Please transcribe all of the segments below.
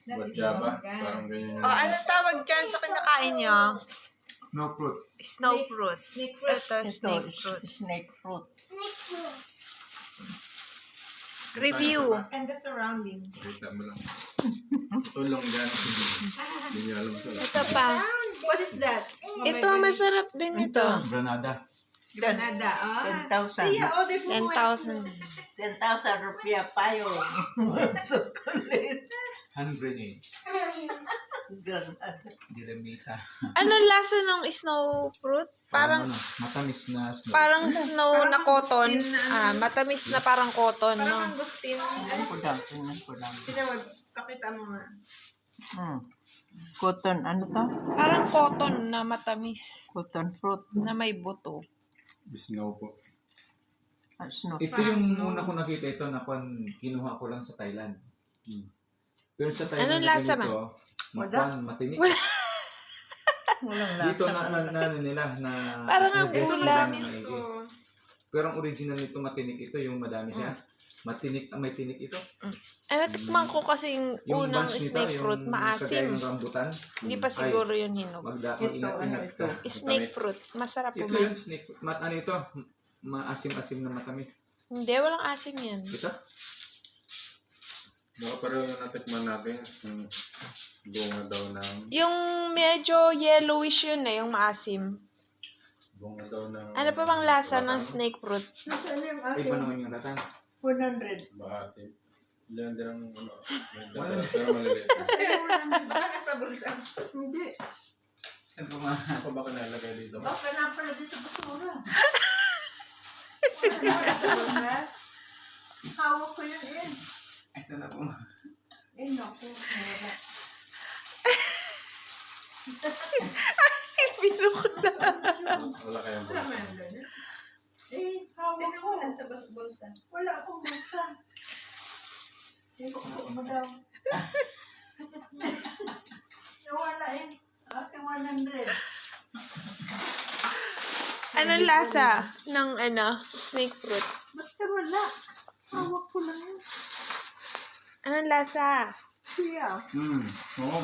Guayaba. Parang ganyan. O, ano tawag dyan sa kinakain nyo? No fruit. Snow fruit. Snake fruit. Ito, snake fruit. Snake fruit. Review. And the surrounding. Kita mo lang. Tulong dyan. Hindi niyo alam ito. Ito pa. What is that? Ito, masarap din ito. Granada. Granada. 10,000. Siya, order po. 10,000. 10,000 rupiah payo. Chocolate. 108. Granada. Dilamita. Ano lasa ng snow fruit? Parang ano, matamis na snow. parang snow na cotton. Parang na ano. Matamis na parang cotton, Parang no? ang gustin. Tingnan ko lang, tingnan ko lang. Tinawag, pakita mo nga. Cotton, ano to? Parang cotton na matamis. Cotton fruit. Na may buto. Snow po. Snow. Ito yung una ko nakita ito na kinuha ko lang sa Thailand. Pero sa Thailand Anong lasa ganito, matinik. Walang lasa. Dito na nila na Parang ang na-guess ulam. nila na maigi. Pero ang original nito matinik ito, yung madami siya. Matinik, may tinik ito. Natikman ko kasi yung unang bunch nito, snake fruit, yung maasim. kagaya ng rambutan. Hindi pa siguro yun hinog. Ito, ano Ingat-ingat ito? ka. Snake fruit. Masarap Ito po. yung snake fruit. Ano ito? Maasim-asim na matamis. Hindi, walang asim yan. Ito? Baka pareho yung natikman natin. Yung bunga daw ng... Yung medyo yellowish yun yung maasim. Bunga daw ng... Ano pa bang lasa ng snake fruit? Nasaan yung Iba ating naman yung ratan. 100? Bahati. Diyan ang ano. Pero maliliit. Baka nasa bulsa. Hindi. Saan pa mga... Ako baka nalagay dito? Baka na pala din sa basura. Hawak ko yun eh. Ay, saan na po mga... Eh, naku. Wala. Pinukot na. Wala kayang bunga. Eh, hawak ko. Tinawalan sa bulsa. Wala akong bulsa. Eh, ko daw. Nawala eh. Aking 100. Anong lasa ng snake fruit? Basta wala. Hawak ko lang yun. Anong lasa? Siya. Oo.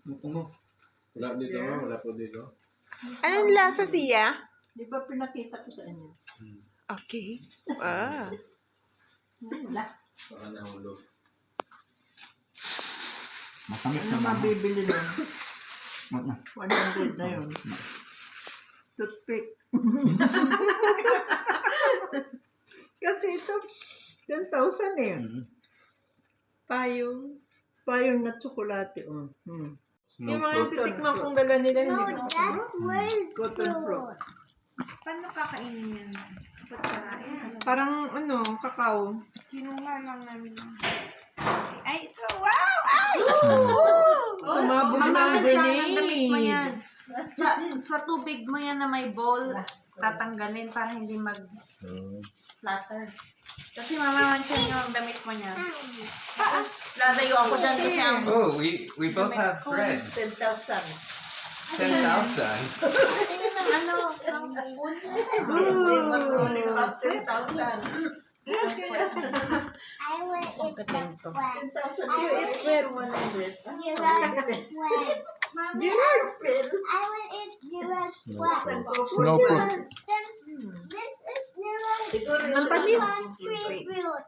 Mutungo. Wala dito nga. Wala po dito. Anong lasa siya? Di ba pinakita ko sa inyo? Okay. Ah. Wala. Baka nahulog. Matamis Ano na mabibili nun? 100 na yun. Oh. Toothpick. Kasi ito, 10,000 eh. Payong. Payong na tsokolate. Oh. Yung mga natitikman kong dala nila, hindi No, na ako. that's wild Cotton fruit. fruit. Paano kakainin yan? Parang kakao. Kinuha lang namin. Ay, ito. Wow! Ay! Sumabog na ang Damit mo yan. grenade. Sa tubig mo yan na may bowl, tatanggalin para hindi mag-splatter. Kasi mamamansyan yung damit mo niya. Lalayo ako dyan kasi ang... Oh, we both have bread. 10,000. 10,000. Tingnan ng ng spoon. Only about 10,000. I will eat the bread. 10,000. You eat bread 100. Giraffe bread. Mommy, I will eat giraffe bread. Snow fruit. Since this is giraffe Ito rin Ang tamis. country fruit.